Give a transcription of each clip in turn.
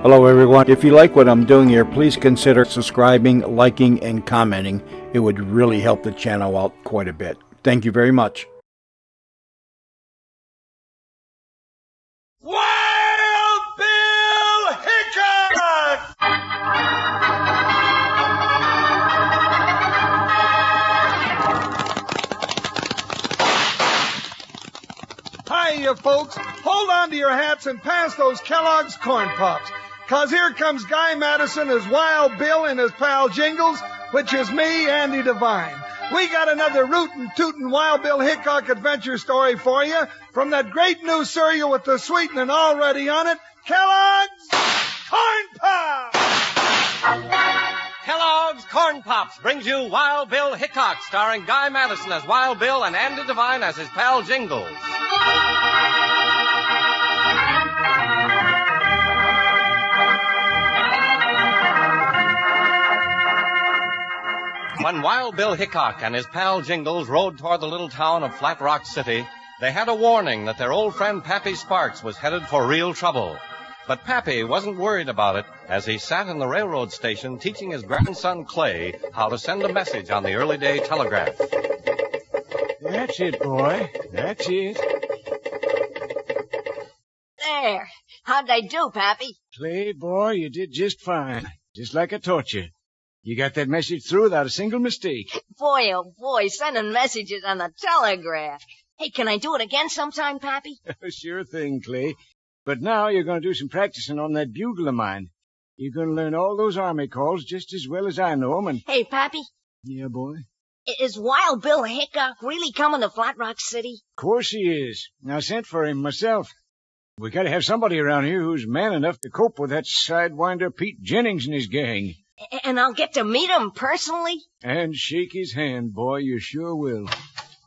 Hello everyone. If you like what I'm doing here, please consider subscribing, liking, and commenting. It would really help the channel out quite a bit. Thank you very much. Wild Bill Hickok! Hiya, folks. Hold on to your hats and pass those Kellogg's Corn Pops. 'Cause here comes Guy Madison as Wild Bill and his pal Jingles, which is me, Andy Devine. We got another rootin' tootin' Wild Bill Hickok adventure story for you from that great new cereal with the sweetening already on it, Kellogg's Corn Pops! Kellogg's Corn Pops brings you Wild Bill Hickok, starring Guy Madison as Wild Bill and Andy Devine as his pal Jingles. When Wild Bill Hickok and his pal Jingles rode toward the little town of Flat Rock City, they had a warning that their old friend Pappy Sparks was headed for real trouble. But Pappy wasn't worried about it as he sat in the railroad station teaching his grandson Clay how to send a message on the early day telegraph. That's it, boy. That's it. There. How'd I do, Pappy? Clay, boy, you did just fine. Just like I taught you. You got that message through without a single mistake. Boy, oh boy, sending messages on the telegraph. Hey, can I do it again sometime, Pappy? Sure thing, Clay. But now you're going to do some practicing on that bugle of mine. You're going to learn all those army calls just as well as I know 'em. And Hey, Pappy, yeah, boy. is Wild Bill Hickok really coming to Flat Rock City? Of course he is. I sent for him myself. We got to have somebody around here who's man enough to cope with that sidewinder Pete Jennings and his gang. And I'll get to meet him personally? And shake his hand, boy. You sure will.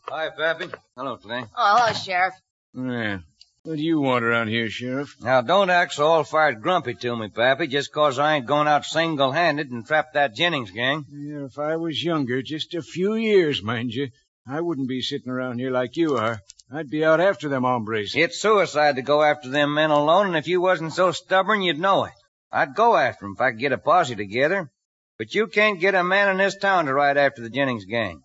Hi, Pappy. Hello, Clay. Oh, hello, Sheriff. Yeah. What do you want around here, Sheriff? Now, don't act so all-fired grumpy to me, Pappy, just 'cause I ain't going out single-handed and trap that Jennings gang. Yeah, if I was younger, just a few years, mind you, I wouldn't be sitting around here like you are. I'd be out after them hombres. It's suicide to go after them men alone, and if you wasn't so stubborn, you'd know it. I'd go after 'em if I could get a posse together. But you can't get a man in this town to ride after the Jennings gang.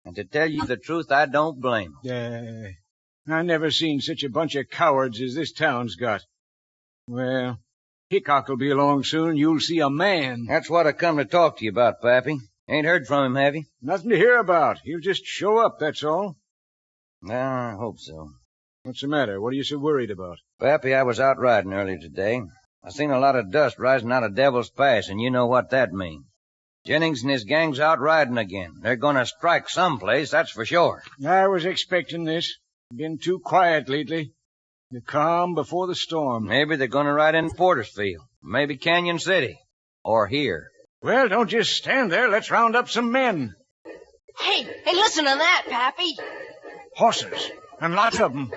And to tell you the truth, I don't blame 'em. I never seen such a bunch of cowards as this town's got. Well, Hickok will be along soon. You'll see a man. That's what I come to talk to you about, Pappy. Ain't heard from him, have you? Nothing to hear about. He'll just show up, that's all. Well, I hope so. What's the matter? What are you so worried about? Pappy, I was out riding earlier today. I seen a lot of dust rising out of Devil's Pass, and you know what that means. Jennings and his gang's out riding again. They're going to strike someplace, that's for sure. I was expecting this. Been too quiet lately. The calm before the storm. Maybe they're going to ride in Portersfield. Maybe Canyon City. Or here. Well, don't just stand there. Let's round up some men. Hey, listen to that, Pappy. Horses. And lots of them.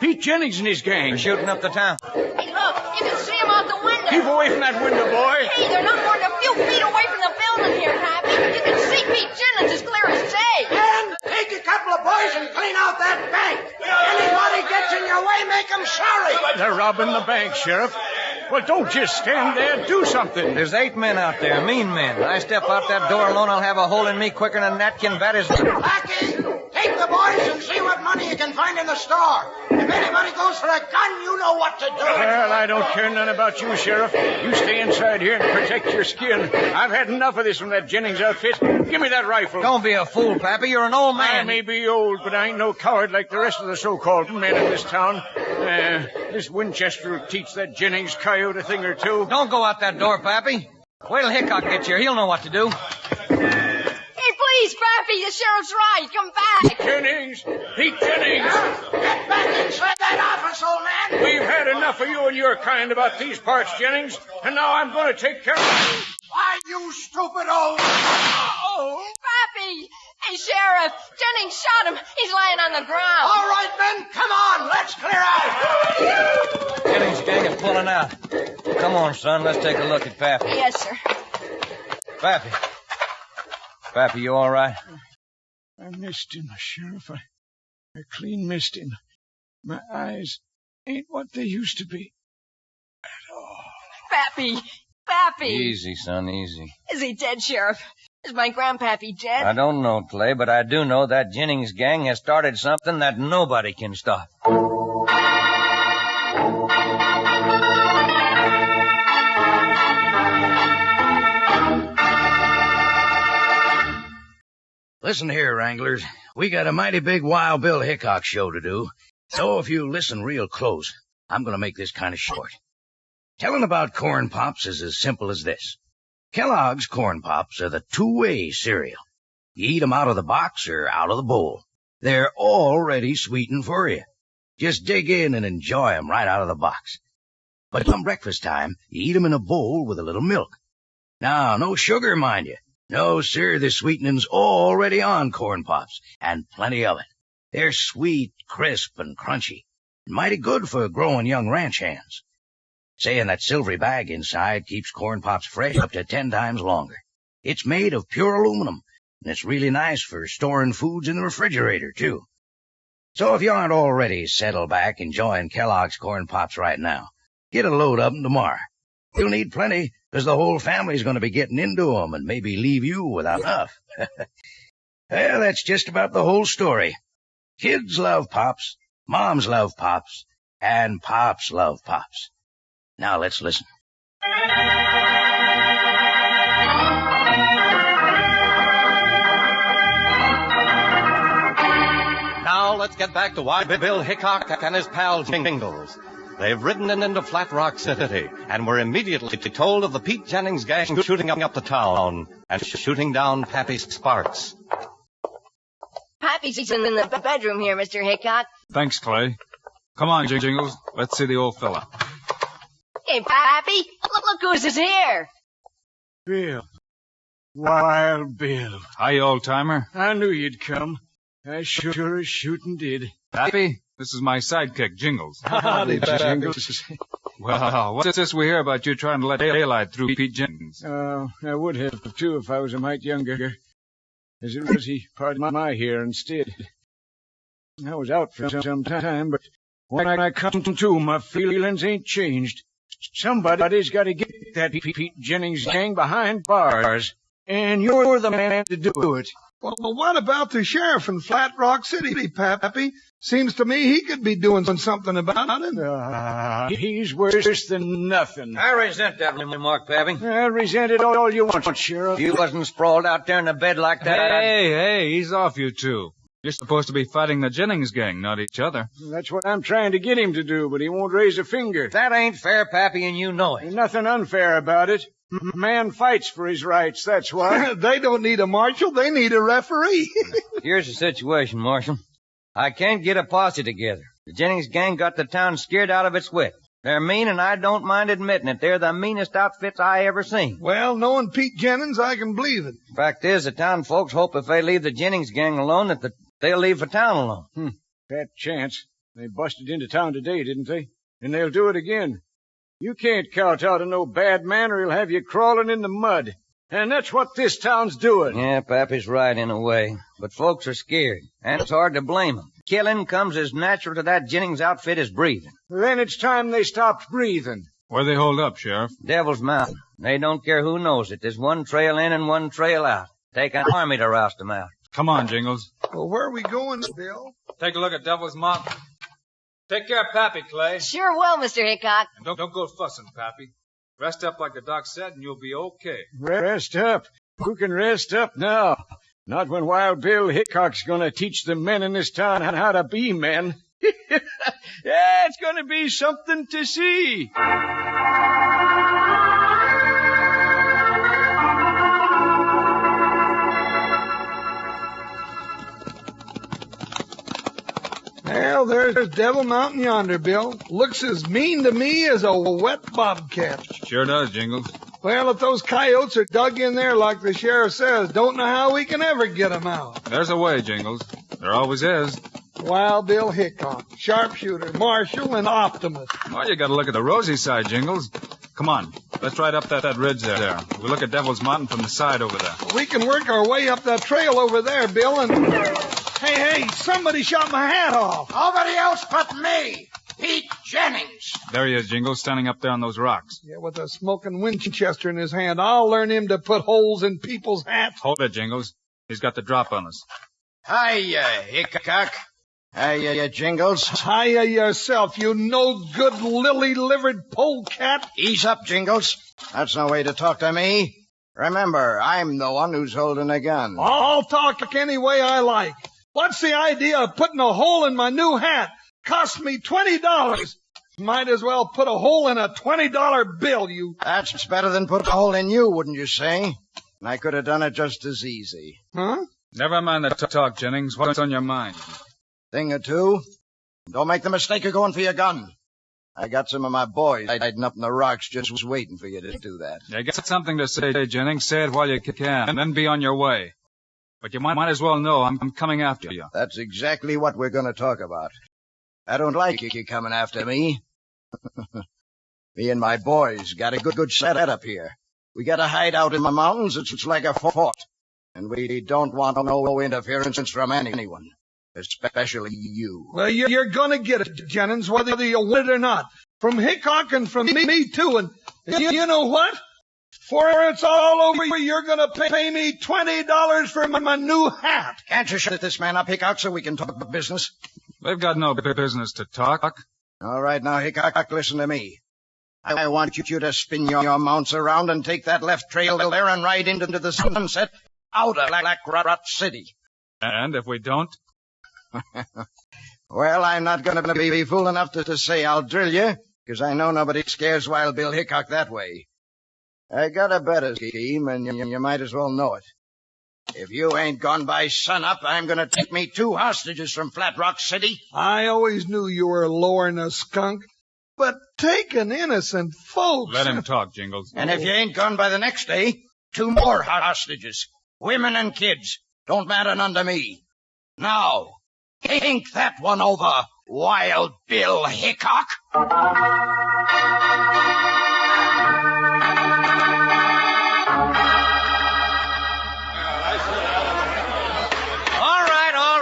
Pete Jennings and his gang. They're shooting up the town. Hey, look, you can see him out the window. Keep away from that window, boy. Hey, they're not more than a few feet away from the building here, Pappy. You can see Pete Jennings as clear as day. And take a couple of boys and clean out that bank. Anybody gets in your way, make 'em sorry. They're robbing the bank, Sheriff. Well, don't just stand there. Do something. There's 8 men out there, mean men. I step out that door alone, I'll have a hole in me quicker than a gnatkin bat is. Blackie, take the boys and see what money you can find in the store. If anybody goes for a gun, you know what to do. Well, I don't care none about you, Sheriff. You stay inside here and protect your skin. I've had enough of this from that Jennings outfit. Give me that rifle. Don't be a fool, Pappy. You're an old man. I may be old, but I ain't no coward like the rest of the so-called men in this town. This Winchester will teach that Jennings coyote a thing or two. Don't go out that door, Pappy. Wait till Hickok gets here. He'll know what to do. Hey, please, Pappy, the sheriff's right. Come back. Jennings! Pete Jennings! Get back inside that office, old man. We've had enough of you and your kind about these parts, Jennings, and now I'm going to take care of you. Why, you stupid old... Oh, Pappy! Hey, Sheriff, Jennings shot him. He's lying on the ground. All right, men, come on. Let's clear out. Jennings' gang is pulling out. Come on, son. Let's take a look at Pappy. Yes, sir. Pappy. Pappy, you all right? I missed him, Sheriff. I clean missed him. My eyes ain't what they used to be at all. Pappy! Pappy! Easy, son, easy. Is he dead, Sheriff? Is my grandpappy dead? I don't know, Clay, but I do know that Jennings gang has started something that nobody can stop. Listen here, Wranglers. We got a mighty big Wild Bill Hickok show to do. So if you listen real close, I'm going to make this kind of short. Telling about Corn Pops is as simple as this. Kellogg's Corn Pops are the two-way cereal. You eat 'em out of the box or out of the bowl. They're already sweetened for you. Just dig in and enjoy 'em right out of the box. But come breakfast time, you eat 'em in a bowl with a little milk. Now, no sugar, mind you. No, sir, the sweetening's already on Corn Pops, and plenty of it. They're sweet, crisp, and crunchy, and mighty good for growing young ranch hands. Saying that silvery bag inside keeps Corn Pops fresh up to 10 times longer. It's made of pure aluminum, and it's really nice for storing foods in the refrigerator, too. So if you aren't already settled back enjoying Kellogg's Corn Pops right now, get a load of 'em tomorrow. You'll need plenty, because the whole family's going to be getting into 'em and maybe leave you without enough. Well, that's just about the whole story. Kids love Pops, moms love Pops, and Pops love Pops. Now let's listen. Now let's get back to Wild Bill Hickok and his pal Jingles. They've ridden into Flat Rock City and were immediately told of the Pete Jennings gang shooting up the town and shooting down Pappy Sparks. Pappy's in the bedroom here, Mr. Hickok. Thanks, Clay. Come on, Jingles. Let's see the old fella. Hey, Pappy, look who's here. Bill. Wild Bill. Hi, old-timer. I knew you'd come. I sure as shooting did. Pappy, this is my sidekick, Jingles. Howdy, Jingles. Well, what's this we hear about you trying to let daylight through Pete Jennings? I would have, too, if I was a mite younger. As it was, he parted my hair instead. I was out for some time, but when I come to, my feelings ain't changed. Somebody's got to get that Pete Jennings gang behind bars, and you're the man to do it. Well, what about the sheriff in Flat Rock City, Pappy? Seems to me he could be doing something about it. He's worse than nothing. I resent that remark, Pappy. I resent it all you want, Sheriff. If you wasn't sprawled out there in the bed like that, Hey, ease off, you two. You're supposed to be fighting the Jennings gang, not each other. That's what I'm trying to get him to do, but he won't raise a finger. That ain't fair, Pappy, and you know it. There's nothing unfair about it. Man fights for his rights, that's what. They don't need a marshal, they need a referee. Here's the situation, Marshal. I can't get a posse together. The Jennings gang got the town scared out of its wit. They're mean, and I don't mind admitting it. They're the meanest outfits I ever seen. Well, knowing Pete Jennings, I can believe it. Fact is, the town folks hope if they leave the Jennings gang alone, that they'll leave the town alone. Fat chance. They busted into town today, didn't they? And they'll do it again. You can't kowtow to no bad man, or he'll have you crawling in the mud. And that's what this town's doing. Yeah, Pappy's right in a way. But folks are scared, and it's hard to blame them. Killing comes as natural to that Jennings outfit as breathing. Then it's time they stopped breathing. Where they hold up, Sheriff? Devil's Mountain. They don't care who knows it. There's one trail in and one trail out. Take an army to roust them out. Come on, Jingles. Well, where are we going, Bill? Take a look at Devil's Mountain. Take care of Pappy, Clay. Sure will, Mr. Hickok. And don't go fussing, Pappy. Rest up like the doc said, and you'll be okay. Rest up? Who can rest up now? Not when Wild Bill Hickok's gonna teach the men in this town how to be men. Yeah, it's gonna be something to see. Well, there's Devil Mountain yonder, Bill. Looks as mean to me as a wet bobcat. Sure does, Jingles. Well, if those coyotes are dug in there like the sheriff says, don't know how we can ever get 'em out. There's a way, Jingles. There always is. Wild Bill Hickok, sharpshooter, marshal, and optimist. Well, you gotta look at the rosy side, Jingles. Come on, let's ride up that ridge there. We'll look at Devil's Mountain from the side over there. We can work our way up that trail over there, Bill, and... Hey, somebody shot my hat off. Nobody else but me, Pete Jennings! There he is, Jingles, standing up there on those rocks. Yeah, with a smoking Winchester in his hand. I'll learn him to put holes in people's hats. Hold it, Jingles. He's got the drop on us. Hiya, Hickok. Hiya, Jingles. Hiya yourself, you no-good, lily-livered polecat. Ease up, Jingles. That's no way to talk to me. Remember, I'm the one who's holding a gun. I'll talk any way I like. What's the idea of putting a hole in my new hat? Cost me $20. Might as well put a hole in a $20 bill, you... That's better than put a hole in you, wouldn't you say? And I could have done it just as easy. Huh? Never mind the talk, Jennings. What's on your mind? Thing or two. Don't make the mistake of going for your gun. I got some of my boys hiding up in the rocks just waiting for you to do that. You got something to say, Jennings. Say it while you can, and then be on your way. But you might as well know I'm coming after you. That's exactly what we're going to talk about. I don't like you coming after me. Me and my boys got a good setup here. We got a hideout in the mountains. It's like a fort. And we don't want no interference from anyone. Especially you. Well, you're gonna get it, Jennings, whether you want it or not. From Hickok and from me too. And you know what? Before it's all over, you're gonna pay me $20 for my new hat. Can't you shut this man up, Hickok, so we can talk business? They've got no business to talk. All right, now, Hickok, listen to me. I want you to spin your mounts around and take that left trail there and ride into the sunset out of Black Rock City. And if we don't? Well, I'm not going to be fool enough to say I'll drill you, because I know nobody scares Wild Bill Hickok that way. I got a better scheme, and you might as well know it. If you ain't gone by sunup, I'm going to take me 2 hostages from Flat Rock City. I always knew you were lowering a skunk, but taking innocent folks... Let him talk, Jingles. And if you ain't gone by the next day, 2 more hostages. Women and kids. Don't matter none to me. Now, think that one over, Wild Bill Hickok. All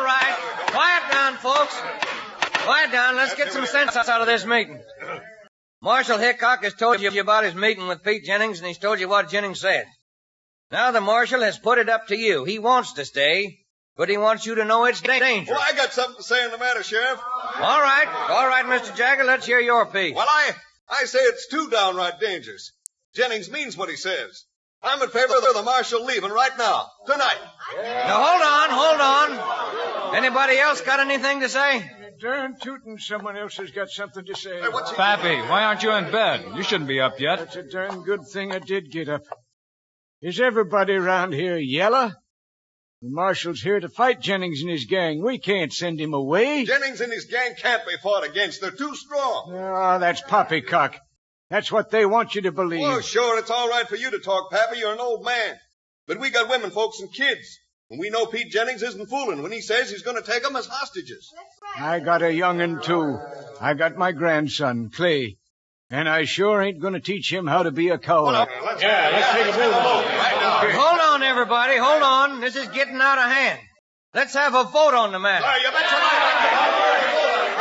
right. Quiet down, folks. Quiet down. Let's get some sense out of this meeting. Marshal Hickok has told you about his meeting with Pete Jennings, and he's told you what Jennings said. Now the marshal has put it up to you. He wants to stay, but he wants you to know it's dangerous. Well, I got something to say on the matter, Sheriff. All right, Mr. Jagger, let's hear your piece. Well, I say it's too downright dangerous. Jennings means what he says. I'm in favor of the marshal leaving right now, tonight. Now, hold on. Anybody else got anything to say? Darn tootin', someone else has got something to say. Hey, Pappy, why aren't you in bed? You shouldn't be up yet. That's a darn good thing I did get up. Is everybody around here yellow? The marshal's here to fight Jennings and his gang. We can't send him away. Jennings and his gang can't be fought against. They're too strong. Oh, that's poppycock. That's what they want you to believe. Oh, sure, it's all right for you to talk, Pappy. You're an old man. But we got women folks and kids. And we know Pete Jennings isn't fooling when he says he's going to take them as hostages. I got a young'un, too. I got my grandson, Clay. And I sure ain't going to teach him how to be a coward. Let's take a move right now. Hold on, everybody. Hold on. This is getting out of hand. Let's have a vote on the matter. You betcha right.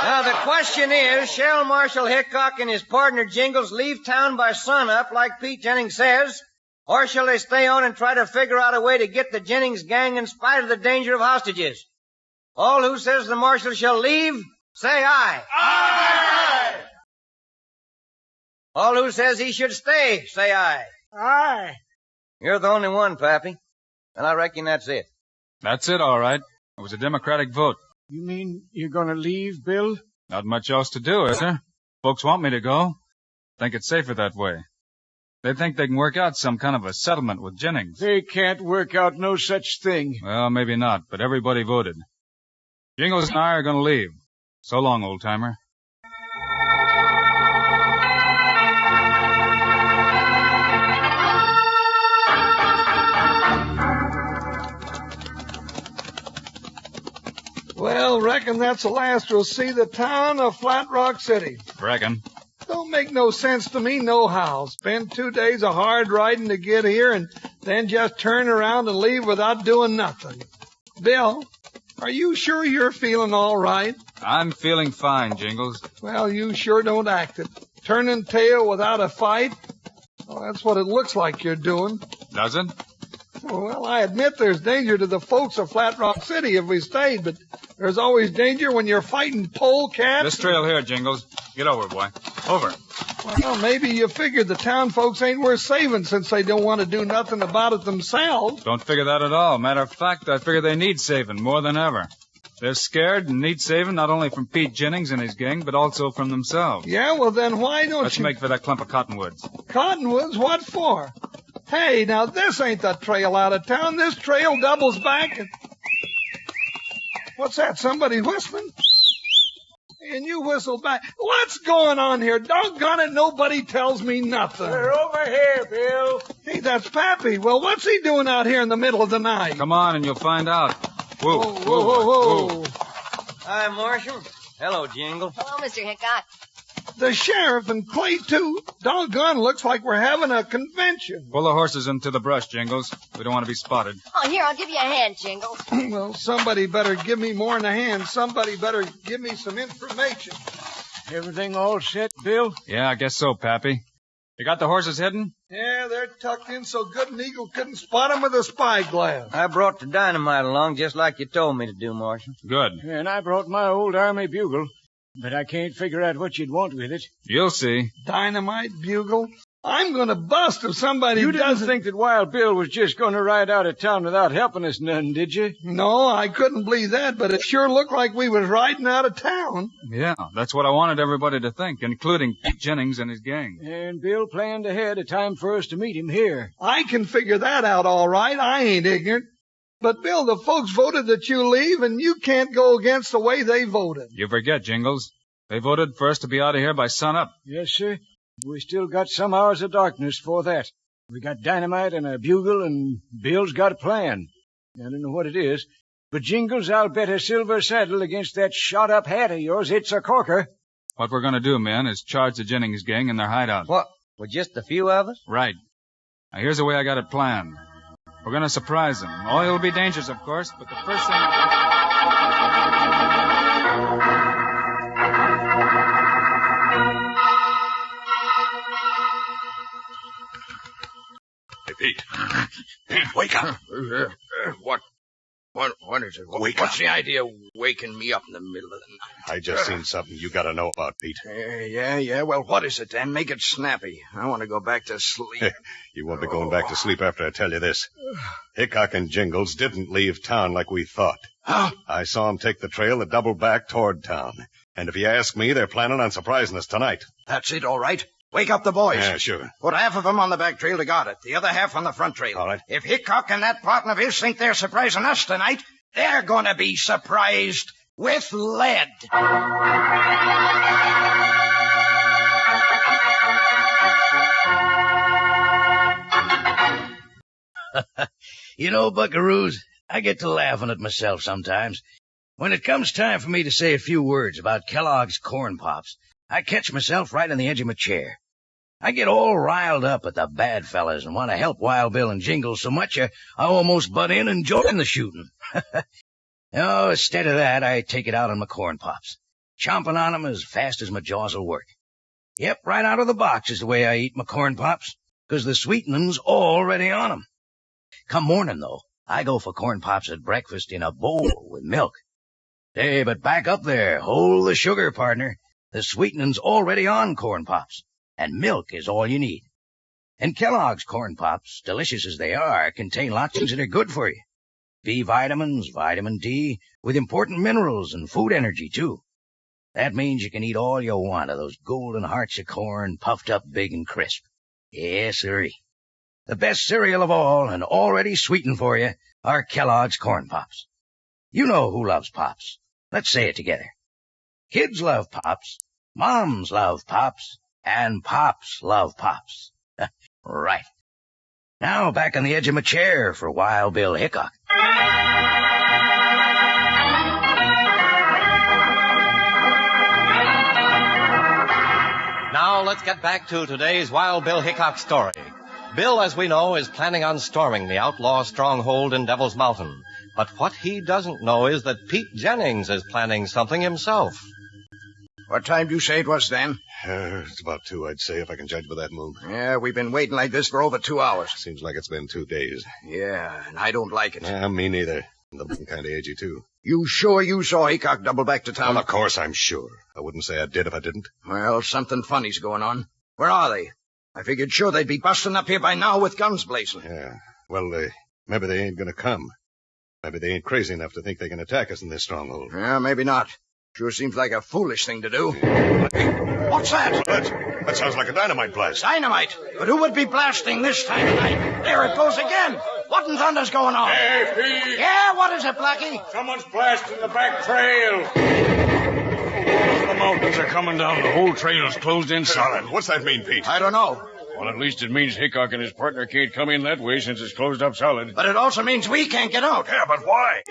Now, the question is, shall Marshal Hickok and his partner Jingles leave town by sunup like Pete Jennings says, or shall they stay on and try to figure out a way to get the Jennings gang in spite of the danger of hostages? All who says the marshal shall leave, say aye. Aye! All who says he should stay, say aye. Aye. You're the only one, Pappy. And I reckon that's it. That's it, all right. It was a democratic vote. You mean you're going to leave, Bill? Not much else to do, is there? Folks want me to go. Think it's safer that way. They think they can work out some kind of a settlement with Jennings. They can't work out no such thing. Well, maybe not, but everybody voted. Jingles and I are going to leave. So long, old-timer. Well, reckon that's the last we'll see the town of Flat Rock City. Reckon. Don't make no sense to me nohow. Spend 2 days of hard riding to get here and then just turn around and leave without doing nothing. Bill, Are you sure you're feeling all right? I'm feeling fine, Jingles. Well, you sure don't act it. Turning tail without a fight? Well, that's what it looks like you're doing. Does it? Well, I admit there's danger to the folks of Flat Rock City if we stayed, but there's always danger when you're fighting polecats. This trail here, Jingles. Get over, boy. Over. Well, maybe you figured the town folks ain't worth saving since they don't want to do nothing about it themselves. Don't figure that at all. Matter of fact, I figure they need saving more than ever. They're scared and need saving not only from Pete Jennings and his gang, but also from themselves. Yeah, well then why don't Let's you... make for that clump of cottonwoods. Cottonwoods? What for? Hey, now this ain't the trail out of town. This trail doubles back and... What's that? Somebody whistling? And you whistle back. What's going on here? Doggone it, nobody tells me nothing. They're over here, Bill. Hey, that's Pappy. Well, what's he doing out here in the middle of the night? Come on and you'll find out. Whoa, Whoa. Hi, Marshal. Hello, Jingle. Hello, Mr. Hickok. The sheriff and Clay, too. Doggone, looks like we're having a convention. Pull the horses into the brush, Jingles. We don't want to be spotted. Oh, here, I'll give you a hand, Jingles. Well, somebody better give me more than a hand. Somebody better give me some information. Everything all set, Bill? Yeah, I guess so, Pappy. You got the horses hidden? Yeah, they're tucked in so good an eagle couldn't spot them with a spyglass. I brought the dynamite along just like you told me to do, Marshal. Good. And I brought my old army bugle, but I can't figure out what you'd want with it. You'll see. Dynamite bugle? I'm going to bust if somebody You didn't doesn't... think that Wild Bill was just going to ride out of town without helping us none, did you? No, I couldn't believe that, but it sure looked like we was riding out of town. Yeah, that's what I wanted everybody to think, including Pete Jennings and his gang. And Bill planned ahead a time for us to meet him here. I can figure that out all right. I ain't ignorant. But, Bill, the folks voted that you leave, and you can't go against the way they voted. You forget, Jingles. They voted for us to be out of here by sunup. Yes, sir. We still got some hours of darkness for that. We got dynamite and a bugle, and Bill's got a plan. I don't know what it is, but Jingles, I'll bet a silver saddle against that shot-up hat of yours. It's a corker. What we're going to do, men, is charge the Jennings gang in their hideout. What? With just a few of us? Right. Now, here's the way I got it planned. We're going to surprise them. Oh, it'll be dangerous, of course, but the first thing... Hey, Pete. Pete, wake up. What is it? What's the idea of waking me up in the middle of the night? I just seen something you gotta know about, Pete. Yeah. Well, what is it then? Make it snappy. I want to go back to sleep. You won't be going back to sleep after I tell you this. Hickok and Jingles didn't leave town like we thought. Huh? I saw them take the trail that doubled back toward town. And if you ask me, they're planning on surprising us tonight. That's it, all right. Wake up the boys. Yeah, sure. Put half of them on the back trail to guard it, the other half on the front trail. All right. If Hickok and that partner of his think they're surprising us tonight, they're going to be surprised with lead. You know, buckaroos, I get to laughing at myself sometimes. When it comes time for me to say a few words about Kellogg's Corn Pops, I catch myself right on the edge of my chair. I get all riled up at the bad fellas and want to help Wild Bill and Jingles so much I almost butt in and join the shooting. No, instead of that, I take it out on my Corn Pops, chomping on 'em as fast as my jaws will work. Yep, right out of the box is the way I eat my Corn Pops, 'cause the sweetening's already on 'em. Come morning, though, I go for Corn Pops at breakfast in a bowl with milk. Hey, but back up there, hold the sugar, partner. The sweetening's already on Corn Pops, and milk is all you need. And Kellogg's Corn Pops, delicious as they are, contain lots of things that are good for you. B vitamins, vitamin D, with important minerals and food energy, too. That means you can eat all you want of those golden hearts of corn puffed up big and crisp. Yes, sirree. The best cereal of all, and already sweetened for you, are Kellogg's Corn Pops. You know who loves Pops. Let's say it together. Kids love Pops, moms love Pops, and Pops love Pops. Right. Now back on the edge of my chair for Wild Bill Hickok. Now let's get back to today's Wild Bill Hickok story. Bill, as we know, is planning on storming the outlaw stronghold in Devil's Mountain. But what he doesn't know is that Pete Jennings is planning something himself. What time do you say it was then? It's about 2, I'd say, if I can judge by that moon. Yeah, we've been waiting like this for over 2 hours. Seems like it's been 2 days. Yeah, and I don't like it. Me neither. I'm kind of edgy, too. You sure you saw Hickok double back to town? Well, of course I'm sure. I wouldn't say I did if I didn't. Well, something funny's going on. Where are they? I figured sure they'd be busting up here by now with guns blazing. Yeah. Well, maybe they ain't gonna come. Maybe they ain't crazy enough to think they can attack us in this stronghold. Yeah, maybe not. Sure seems like a foolish thing to do. What's that? That sounds like a dynamite blast. Dynamite? But who would be blasting this time of night? There it goes again. What in thunder's going on? Hey, Pete! Yeah, what is it, Blackie? Someone's blasting the back trail. The mountains are coming down. The whole trail's closed in solid. What's that mean, Pete? I don't know. Well, at least it means Hickok and his partner can't come in that way since it's closed up solid. But it also means we can't get out. Yeah, but why?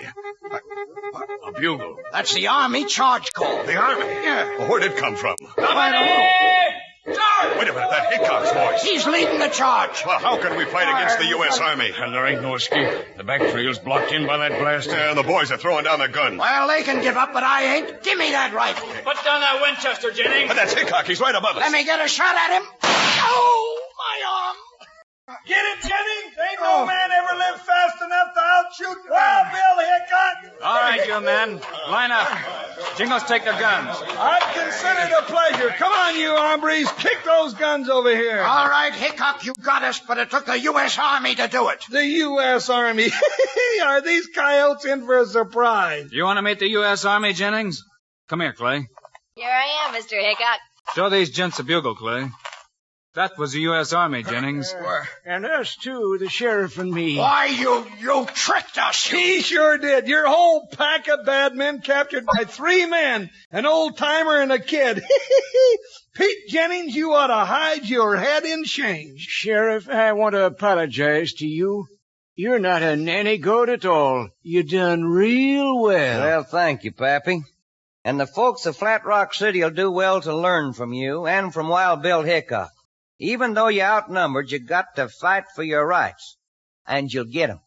A bugle. That's the Army charge call. The Army? Yeah. Well, where'd it come from? I don't know. Wait a minute, that Hickok's voice. He's leading the charge. Well, how can we fight against the U.S. Army? And there ain't no escape. The back trail's blocked in by that blast. Yeah, and the boys are throwing down their guns. Well, they can give up, but I ain't. Give me that rifle. Put down that Winchester, Jennings. But that's Hickok. He's right above us. Let me get a shot at him. Oh, my arm. Get it, Jennings? Ain't no man ever lived fast enough to outshoot Wild Bill Hickok. All right, you men. Line up. Jingles take their guns. I'd consider it a pleasure. Come on, you hombres. Kick those guns over here. All right, Hickok, you got us, but it took the U.S. Army to do it. The U.S. Army. Are these coyotes in for a surprise? You want to meet the U.S. Army, Jennings? Come here, Clay. Here I am, Mr. Hickok. Show these gents a bugle, Clay. That was the U.S. Army, Jennings. And us, too, the sheriff and me. Why, you tricked us. He sure did. Your whole pack of bad men captured by 3 men, an old-timer and a kid. Pete Jennings, you ought to hide your head in shame. Sheriff, I want to apologize to you. You're not a nanny goat at all. You done real well. Well, thank you, Pappy. And the folks of Flat Rock City will do well to learn from you and from Wild Bill Hickok. Even though you're outnumbered, you got to fight for your rights. And you'll get 'em.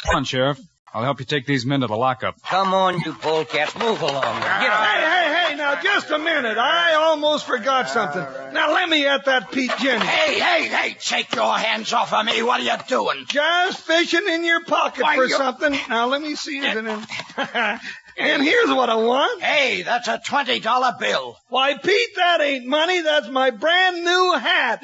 Come on, Sheriff. I'll help you take these men to the lockup. Come on, you polecats. Move along. Get 'em. Hey, now, just a minute. I almost forgot something. Now, let me at that Pete Jennings. Hey, take your hands off of me. What are you doing? Just fishing in your pocket for something. Now, let me see it. And here's what I want. Hey, that's a $20 bill. Why, Pete, that ain't money. That's my brand new hat.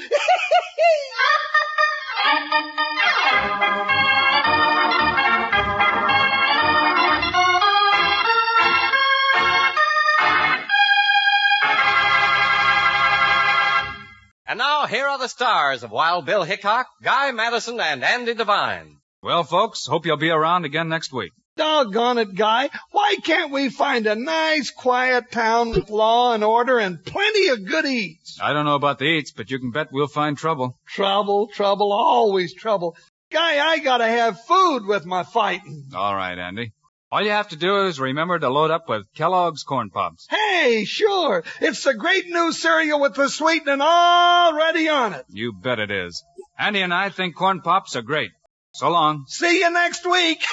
And now, here are the stars of Wild Bill Hickok, Guy Madison, and Andy Devine. Well, folks, hope you'll be around again next week. Doggone it, Guy. Why can't we find a nice, quiet town with law and order and plenty of good eats? I don't know about the eats, but you can bet we'll find trouble. Trouble, always trouble. Guy, I gotta have food with my fighting. All right, Andy. All you have to do is remember to load up with Kellogg's Corn Pops. Hey, sure. It's the great new cereal with the sweetening already on it. You bet it is. Andy and I think Corn Pops are great. So long. See you next week.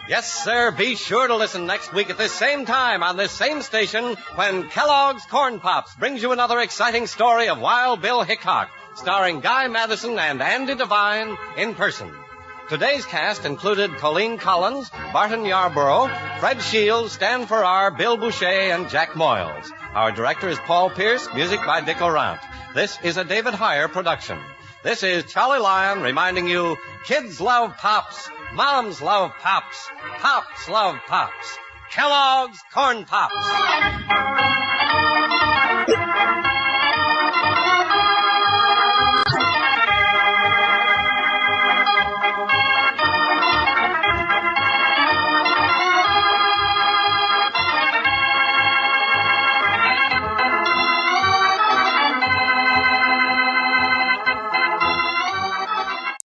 Yes, sir, be sure to listen next week at this same time on this same station when Kellogg's Corn Pops brings you another exciting story of Wild Bill Hickok, starring Guy Madison and Andy Devine in person. Today's cast included Colleen Collins, Barton Yarborough, Fred Shields, Stan Farrar, Bill Boucher, and Jack Moyles. Our director is Paul Pierce, music by Dick Orant. This is a David Heyer production. This is Charlie Lyon reminding you, kids love Pops, moms love Pops, Pops love Pops. Kellogg's Corn Pops.